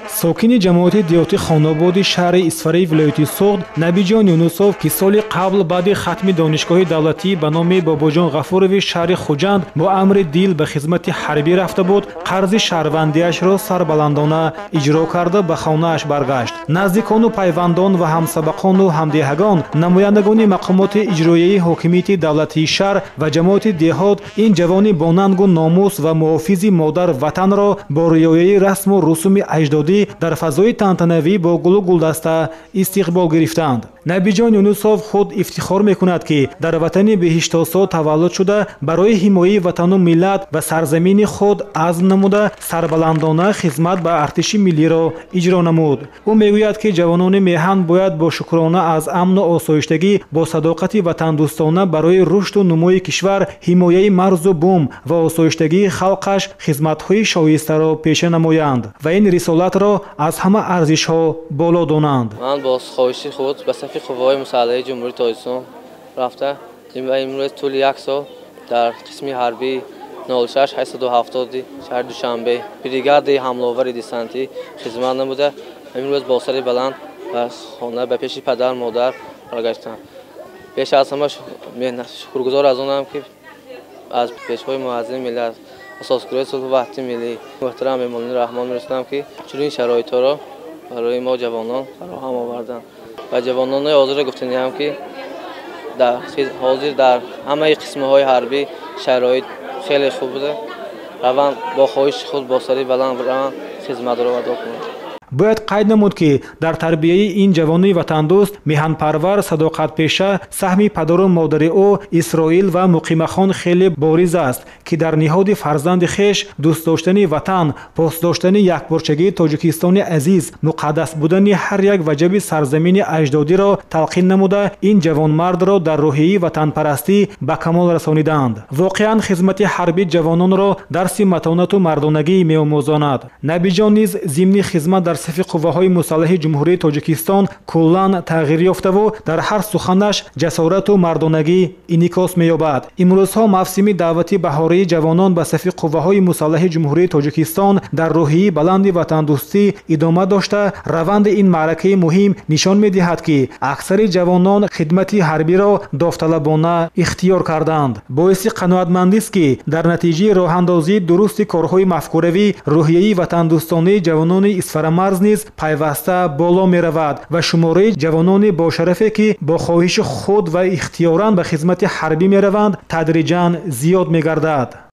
ساکن جماعت دیاتی خاناباد شهر اسفری ولایت سوغد نبیجان یونوسوف که سال قبل بعد ختم دانشگاه دولتی به نام باباجان غفوروی شهر خوجند با امر دیل به خدمت حربی رفته بود، قرض شهروندیش را سربلندانه اجرا کرده به خانه‌اش برگشت. نزدیکان و پیوندان و همسبقان و همدیهگان، نمایندگان مقامات اجرایی حاکمیت دولتی شهر و جماعت دهات این جوان با ننگ و ناموس و محافظ مادر وطن را با رعایت رسم و رسوم اجدادی در فضای تنتنوی با گل و گلدسته استقبال گرفتند. نبیجان یونوسوف خود افتخار میکند که در وطن بهشت‌آسا تولد شده، برای حمایت وطن و ملت و سرزمین خود عزم نموده سربلندانه خدمت به ارتش ملی را اجرا نمود. او میگوید که جوانان میهن باید با شکرانه از امن و آسایشگی با صداقت وطن دوستانه برای رشد و نموی کشور، حمایت مرز و بوم و آسایشگی خلقش خدمت‌های شایسته را پیشه نمایند و این رسالت را از همه ارزش‌ها بالا دانند. من با خواهش خود به صف قوای مسلحه جمهوری تاجیکستان رفته و امروز طول یک سال در قسم حربی 06870 شهر دوشنبه بریگاد حمله‌آور دسنتی خدمت نموده. امروز با سر بلند و خانه به پیش پدر مادر برگشتم. پیش از همه شکرگزار از آنم که از پیشوای معظم ملت اساسگرای صلح و وحدت ملی محترم امام رحمان می‌رسونم که چنین شرایط را برای ما جوانان فراهم آوردند و جوانان حاضر گفتنی هم که در حاضر در همه قسم‌های حربی شرایط خیلی خوب بوده. روان با خواهش خود با سری بلند روان خدمت را ادا کنند. باید قید نمود که در تربیه این جوانی وطن دوست، میهن پرور، صداقت پیشه سهم پدر و مادر او اسرائیل و مقیم خان خیلی بارز است که در نهاد فرزند خیش دوست داشتن وطن، پاس داشتن یکپارچگی تاجیکستان عزیز، مقدس بودن هر یک وجب سرزمین اجدادی را تلقین نموده این جوان مرد را در روحیه وطن پرستی به کمال رسانیدند. واقعا خدمت حربی جوانان را درس متانت و مردانگی می‌آموزاند. نبیجان نیز ضمن خدمت در صف قواهای مسلح جمهوری تاجیکستان کلاً تغییر یافته و در هر سخنش جسارت و مردانگی انعکاس می‌یابد. امروزها موسم دعوت بهاری جوانان به صف قواهای مسلح جمهوری تاجیکستان در روحیه بلند وطن دوستی ادامه داشته، روند این معرکه مهم نشان می‌دهد که اکثر جوانان خدمت حربی را داوطلبانه اختیار کردند. باعث قناعتمندی است که در نتیجه راه‌اندازی درست کارهای مفکوروی روحیه وطن دوستانه جوانان اسفرامرز نیز پیوسته بالا می رود و شماره جوانان با شرفی که با خواهش خود و اختیاراً به خدمت حربی می روند تدریجاً زیاد می گردد.